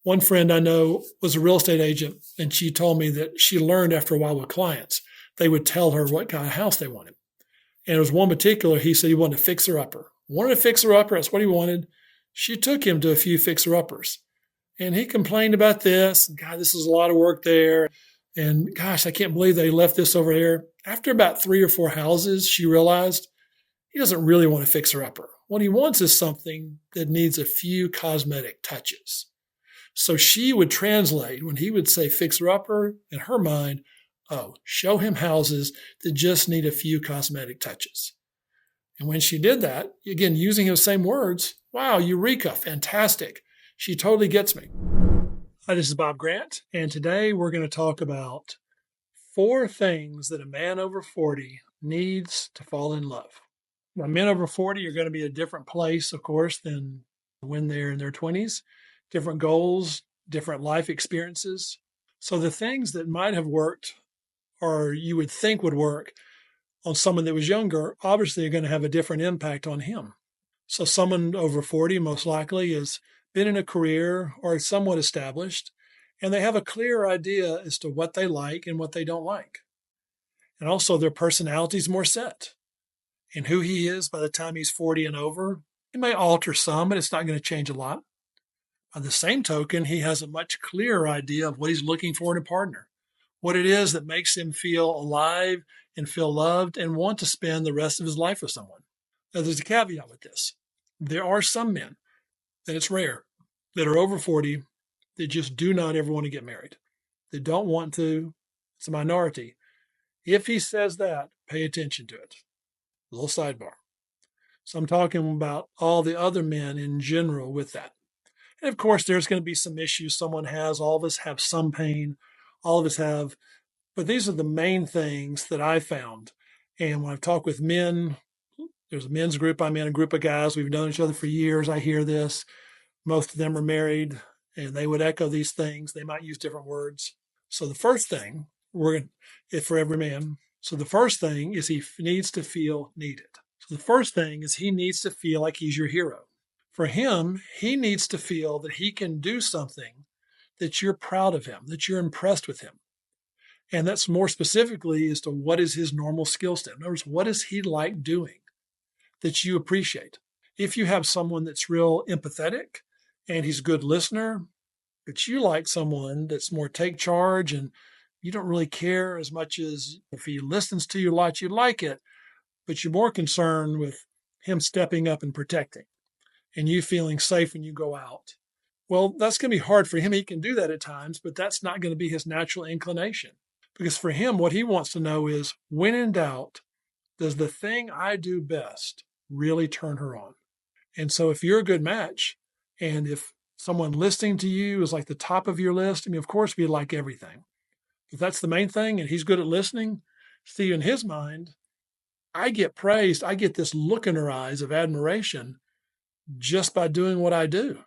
One friend I know was a real estate agent, and she told me that she learned after a while with clients, they would tell her what kind of house they wanted. And it was one particular, he said he wanted a fixer upper. Wanted a fixer upper, that's what he wanted. She took him to a few fixer uppers. And he complained about this. God, this is a lot of work there. And gosh, I can't believe they left this over here. After about 3 or 4 houses, she realized he doesn't really want a fixer upper. What he wants is something that needs a few cosmetic touches. So she would translate when he would say fixer upper in her mind, oh, show him houses that just need a few cosmetic touches. And when she did that, again, using those same words, wow, eureka, fantastic. She totally gets me. Hi, this is Bob Grant, and today we're going to talk about 4 things that a man over 40 needs to fall in love. Now, men over 40 are going to be a different place, of course, than when they're in their 20s, different goals, different life experiences. So the things that might have worked or you would think would work on someone that was younger, obviously are going to have a different impact on him. So someone over 40 most likely has been in a career or somewhat established, and they have a clear idea as to what they like and what they don't like. And also their personality is more set. And who he is by the time he's 40 and over, it may alter some, but it's not going to change a lot. By the same token, he has a much clearer idea of what he's looking for in a partner, what it is that makes him feel alive and feel loved and want to spend the rest of his life with someone. Now, there's a caveat with this. There are some men, and it's rare, that are over 40 that just do not ever want to get married. They don't want to. It's a minority. If he says that, pay attention to it. A little sidebar. So I'm talking about all the other men in general with that. And of course, there's going to be some issues someone has. All of us have some pain. All of us have. But these are the main things that I found. And when I've talked with men, there's a men's group. I'm in a group of guys. We've known each other for years. I hear this. Most of them are married, and they would echo these things. They might use different words. So the first thing, for every man. So the first thing is he needs to feel needed. So the first thing is he needs to feel like he's your hero. For him, he needs to feel that he can do something that you're proud of him, that you're impressed with him. And that's more specifically as to what is his normal skill set. In other words, what does he like doing that you appreciate? If you have someone that's real empathetic and he's a good listener, but you like someone that's more take charge and you don't really care as much as if he listens to you a lot, you like it, but you're more concerned with him stepping up and protecting and you feeling safe when you go out. Well, that's going to be hard for him. He can do that at times, but that's not going to be his natural inclination. Because for him, what he wants to know is, when in doubt, does the thing I do best really turn her on? And so if you're a good match, and if someone listening to you is like the top of your list, I mean, of course, we like everything. If that's the main thing and he's good at listening, see, in his mind, I get praised. I get this look in her eyes of admiration just by doing what I do.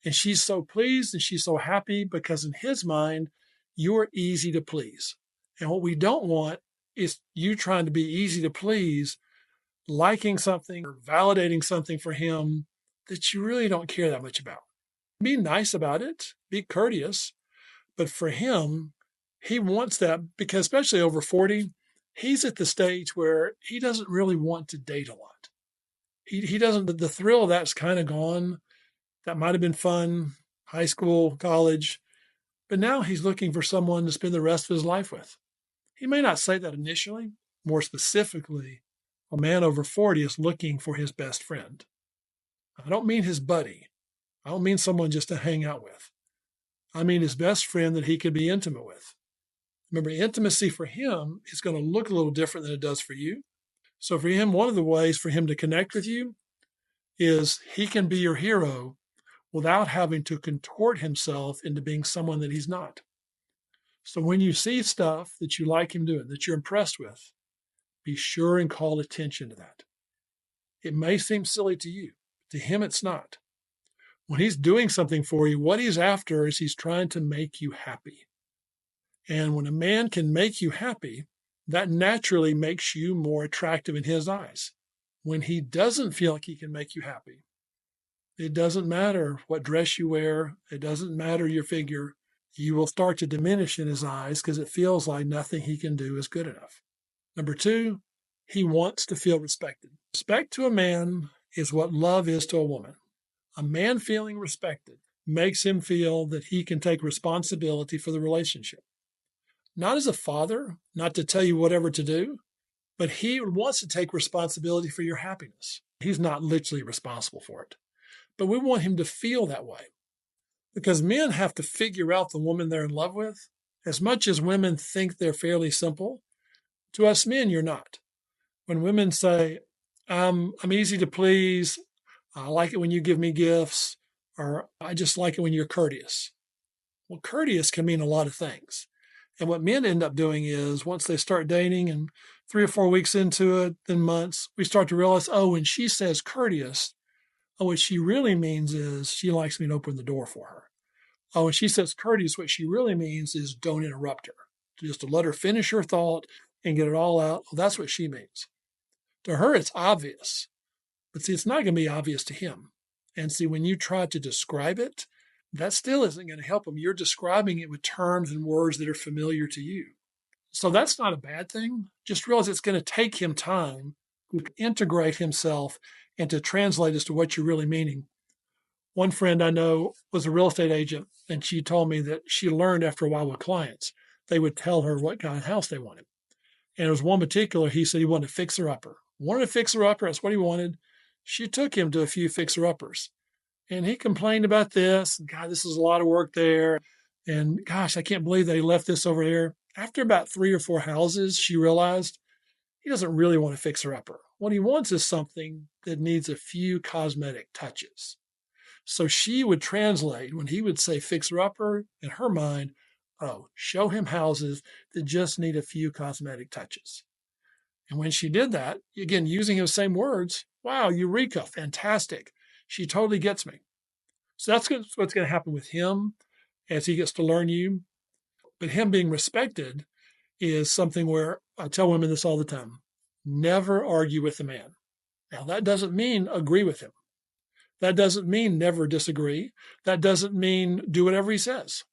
And she's so pleased and she's so happy because in his mind, you're easy to please. And what we don't want is you trying to be easy to please, liking something or validating something for him that you really don't care that much about. Be nice about it, be courteous. But for him, he wants that because, especially over 40, he's at the stage where he doesn't really want to date a lot. He doesn't, the thrill of that's kind of gone. That might have been fun, high school, college, but now he's looking for someone to spend the rest of his life with. He may not say that initially. More specifically, a man over 40 is looking for his best friend. I don't mean his buddy. I don't mean someone just to hang out with. I mean his best friend that he can be intimate with. Remember, intimacy for him is going to look a little different than it does for you. So for him, one of the ways for him to connect with you is he can be your hero without having to contort himself into being someone that he's not. So when you see stuff that you like him doing, that you're impressed with, be sure and call attention to that. It may seem silly to you. To him, it's not. When he's doing something for you, what he's after is he's trying to make you happy. And when a man can make you happy, that naturally makes you more attractive in his eyes. When he doesn't feel like he can make you happy, It doesn't matter what dress you wear. It doesn't matter your figure. You will start to diminish in his eyes because it feels like nothing he can do is good enough. Number two, he wants to feel respected. Respect to a man is what love is to a woman. A man feeling respected makes him feel that he can take responsibility for the relationship. Not as a father, not to tell you whatever to do, but he wants to take responsibility for your happiness. He's not literally responsible for it. But we want him to feel that way because men have to figure out the woman they're in love with. As much as women think they're fairly simple, to us men, you're not. When women say, I'm easy to please, I like it when you give me gifts, or I just like it when you're courteous. Well, courteous can mean a lot of things. And what men end up doing is once they start dating and 3 or 4 weeks into it, then months, we start to realize, oh, when she says courteous, oh, what she really means is she likes me to open the door for her. Oh, when she says courteous, what she really means is don't interrupt her. Just to let her finish her thought and get it all out. Well, that's what she means. To her, it's obvious. But see, it's not going to be obvious to him. And see, when you try to describe it, that still isn't going to help him. You're describing it with terms and words that are familiar to you. So that's not a bad thing. Just realize it's going to take him time to integrate himself and to translate as to what you're really meaning. One friend I know was a real estate agent, and she told me that she learned after a while with clients, they would tell her what kind of house they wanted. And there was one particular, he said he wanted a fixer-upper. Wanted a fixer-upper, that's what he wanted. She took him to a few fixer-uppers. And he complained about this. God, this is a lot of work there. And gosh, I can't believe they left this over here. After about 3 or 4 houses, she realized he doesn't really want a fixer-upper. What he wants is something that needs a few cosmetic touches. So she would translate when he would say fixer-upper in her mind, oh, show him houses that just need a few cosmetic touches. And when she did that, again, using those same words, wow, eureka, fantastic. She totally gets me. So that's what's going to happen with him as he gets to learn you. But him being respected is something where I tell women this all the time. Never argue with a man. Now, that doesn't mean agree with him. That doesn't mean never disagree. That doesn't mean do whatever he says.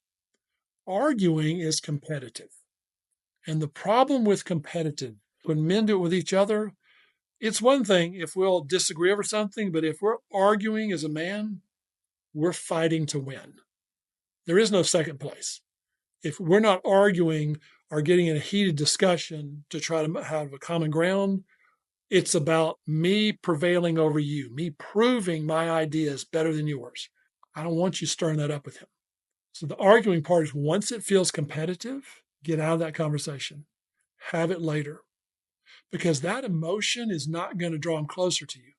Arguing is competitive. And the problem with competitive, when men do it with each other, it's one thing if we'll disagree over something, but if we're arguing as a man, we're fighting to win. There is no second place. If we're not arguing or getting in a heated discussion to try to have a common ground, it's about me prevailing over you, me proving my idea is better than yours. I don't want you stirring that up with him. So the arguing part is once it feels competitive, get out of that conversation. Have it later. Because that emotion is not going to draw him closer to you.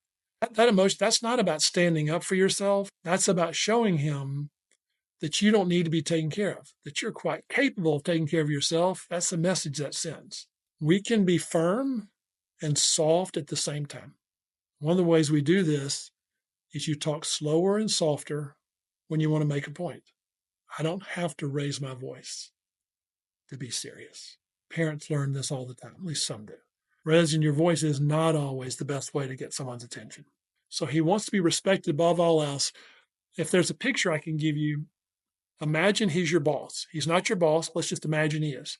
That emotion, that's not about standing up for yourself. That's about showing him that you don't need to be taken care of, that you're quite capable of taking care of yourself. That's the message that sends. We can be firm and soft at the same time. One of the ways we do this is you talk slower and softer when you want to make a point. I don't have to raise my voice to be serious. Parents learn this all the time, at least some do. Raising your voice is not always the best way to get someone's attention. So he wants to be respected above all else. If there's a picture I can give you, imagine he's your boss. He's not your boss. Let's just imagine he is.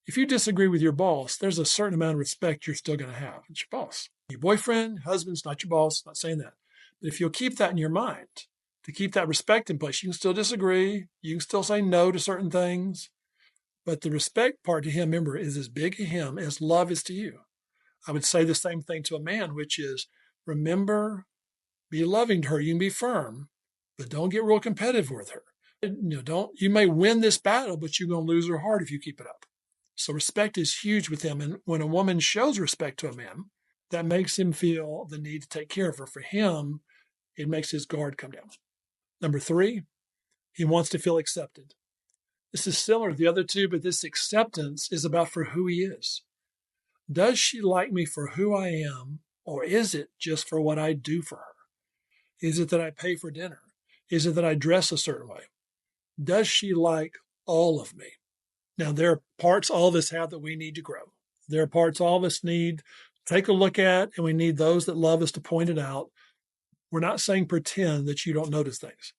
If you disagree with your boss, there's a certain amount of respect you're still going to have. It's your boss. Your boyfriend, husband's not your boss. Not saying that. But if you'll keep that in your mind, to keep that respect in place, you can still disagree. You can still say no to certain things. But the respect part to him, remember, is as big to him as love is to you. I would say the same thing to a man, which is remember, be loving to her. You can be firm, but don't get real competitive with her. You may win this battle, but you're going to lose her heart if you keep it up. So respect is huge with him. And when a woman shows respect to a man, that makes him feel the need to take care of her. For him, it makes his guard come down. Number 3, he wants to feel accepted. This is similar to the other two, but this acceptance is about for who he is. Does she like me for who I am, or is it just for what I do for her? Is it that I pay for dinner? Is it that I dress a certain way? Does she like all of me? Now, there are parts all of us have that we need to grow. There are parts all of us need to take a look at, and we need those that love us to point it out. We're not saying pretend that you don't notice things.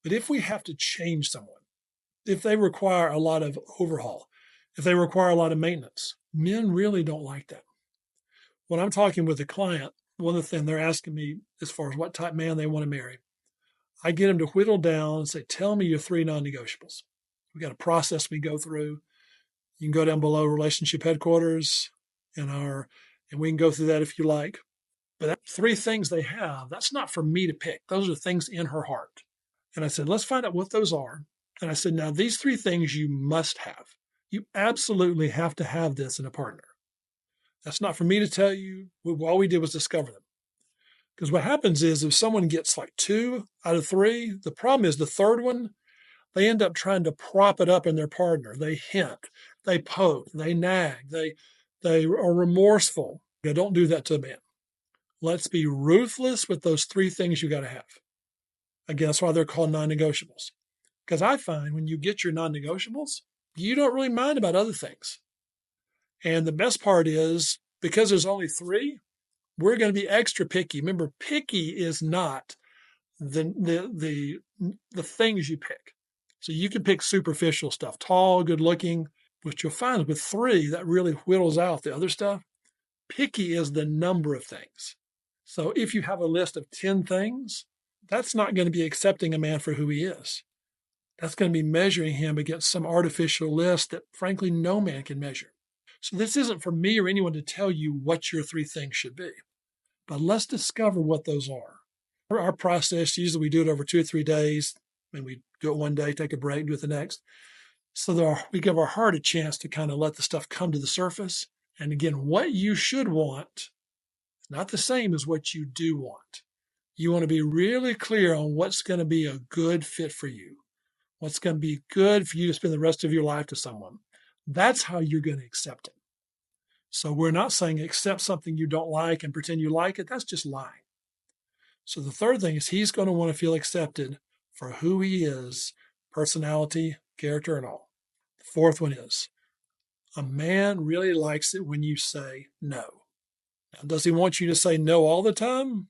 But if we have to change someone, if they require a lot of overhaul, if they require a lot of maintenance, men really don't like that. When I'm talking with a client, one of the things they're asking me as far as what type man they want to marry, I get them to whittle down and say, tell me your 3 non-negotiables. We got a process we go through. You can go down below relationship headquarters and we can go through that if you like. But that 3 things they have, that's not for me to pick. Those are things in her heart. And I said, let's find out what those are. And I said, now these 3 things you must have. You absolutely have to have this in a partner. That's not for me to tell you. All we did was discover them. Because what happens is if someone gets like 2 out of 3, the problem is the third one, they end up trying to prop it up in their partner. They hint, they poke, they nag, they are remorseful. Now, don't do that to a man. Let's be ruthless with those 3 things you got to have. Again, that's why they're called non-negotiables. Because I find when you get your non-negotiables, you don't really mind about other things. And the best part is, because there's only 3, we're going to be extra picky. Remember, picky is not the things you pick. So you can pick superficial stuff, tall, good looking, which you'll find with 3, that really whittles out the other stuff. Picky is the number of things. So if you have a list of 10 things, that's not going to be accepting a man for who he is. That's going to be measuring him against some artificial list that, frankly, no man can measure. So this isn't for me or anyone to tell you what your 3 things should be, but let's discover what those are. Our process, usually we do it over 2 or 3 days, and we do it one day, take a break, do it the next. So we give our heart a chance to kind of let the stuff come to the surface. And again, what you should want is not the same as what you do want. You want to be really clear on what's going to be a good fit for you, what's going to be good for you to spend the rest of your life to someone. That's how you're going to accept it. So we're not saying accept something you don't like and pretend you like it. That's just lying. So the third thing is he's going to want to feel accepted for who he is, personality, character, and all. The fourth one is a man really likes it when you say no. Now, does he want you to say no all the time?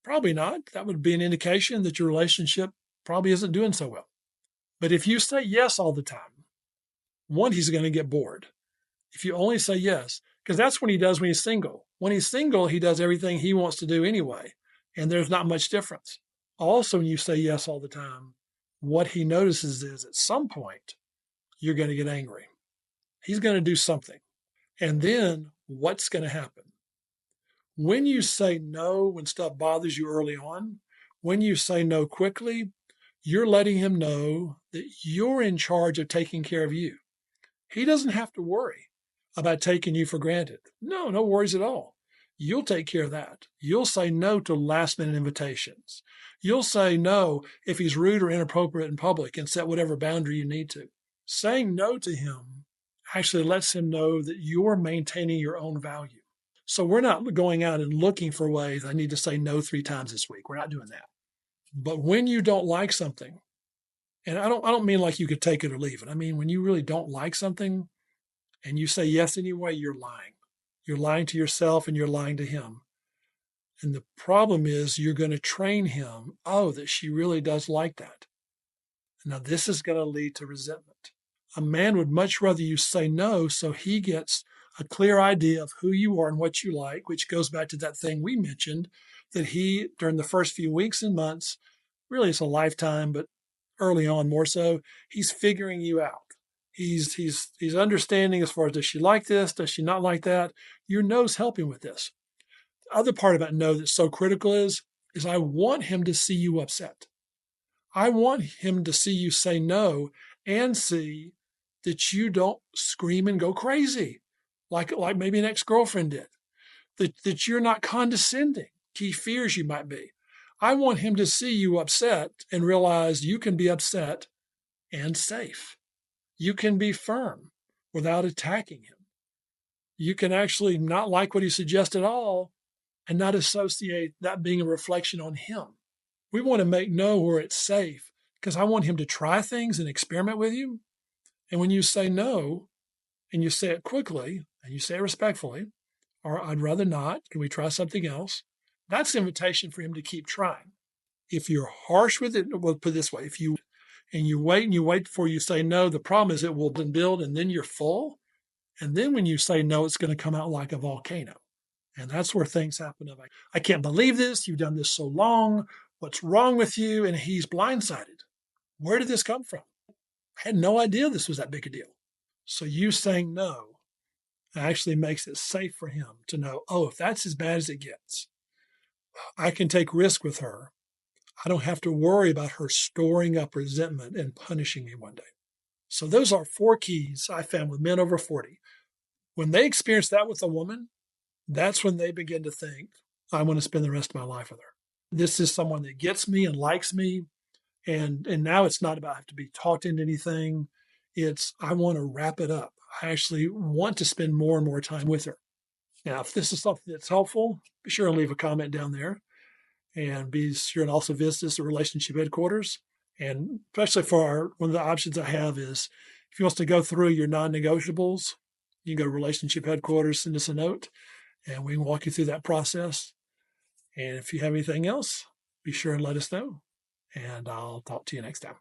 Probably not. That would be an indication that your relationship probably isn't doing so well. But if you say yes all the time, one, he's going to get bored. If you only say yes, because that's what he does when he's single. When he's single, he does everything he wants to do anyway, and there's not much difference. Also, when you say yes all the time, what he notices is at some point, you're going to get angry. He's going to do something. And then what's going to happen? When you say no, when stuff bothers you early on, when you say no quickly, you're letting him know that you're in charge of taking care of you. He doesn't have to worry about taking you for granted. No worries at all. You'll take care of that. You'll say no to last-minute invitations. You'll say no if he's rude or inappropriate in public and set whatever boundary you need to. Saying no to him actually lets him know that you're maintaining your own value. So we're not going out and looking for ways, I need to say no 3 times this week. We're not doing that. But when you don't like something, and I don't mean like you could take it or leave it. I mean, when you really don't like something and you say yes anyway, you're lying. You're lying to yourself and you're lying to him. And the problem is you're going to train him, that she really does like that. Now, this is going to lead to resentment. A man would much rather you say no so he gets a clear idea of who you are and what you like, which goes back to that thing we mentioned, that he, during the first few weeks and months, really it's a lifetime, but early on more so, he's figuring you out. He's understanding as far as, does she like this? Does she not like that? Your no's helping with this. The other part about no that's so critical is I want him to see you upset. I want him to see you say no and see that you don't scream and go crazy like maybe an ex-girlfriend did, that you're not condescending. He fears you might be. I want him to see you upset and realize you can be upset and safe. You can be firm without attacking him. You can actually not like what he suggests at all and not associate that being a reflection on him. We want to make no where it's safe because I want him to try things and experiment with you. And when you say no, and you say it quickly, and you say it respectfully, or I'd rather not, can we try something else? That's an invitation for him to keep trying. If you're harsh with it, we'll put it this way: if you and you wait before you say no, the problem is it will then build, and then you're full. And then when you say no, it's going to come out like a volcano. And that's where things happen. Of like, I can't believe this. You've done this so long. What's wrong with you? And he's blindsided. Where did this come from? I had no idea this was that big a deal. So you saying no actually makes it safe for him to know, oh, if that's as bad as it gets, I can take risk with her. I don't have to worry about her storing up resentment and punishing me one day. So those are 4 keys I found with men over 40. When they experience that with a woman, that's when they begin to think, I want to spend the rest of my life with her. This is someone that gets me and likes me. And now it's not about I have to be talked into anything. It's I want to wrap it up. I actually want to spend more and more time with her. Now, if this is something that's helpful, be sure and leave a comment down there. And be sure and also visit us at Relationship Headquarters. And especially for one of the options I have is if you want to go through your non-negotiables, you can go to Relationship Headquarters, send us a note, and we can walk you through that process. And if you have anything else, be sure and let us know. And I'll talk to you next time.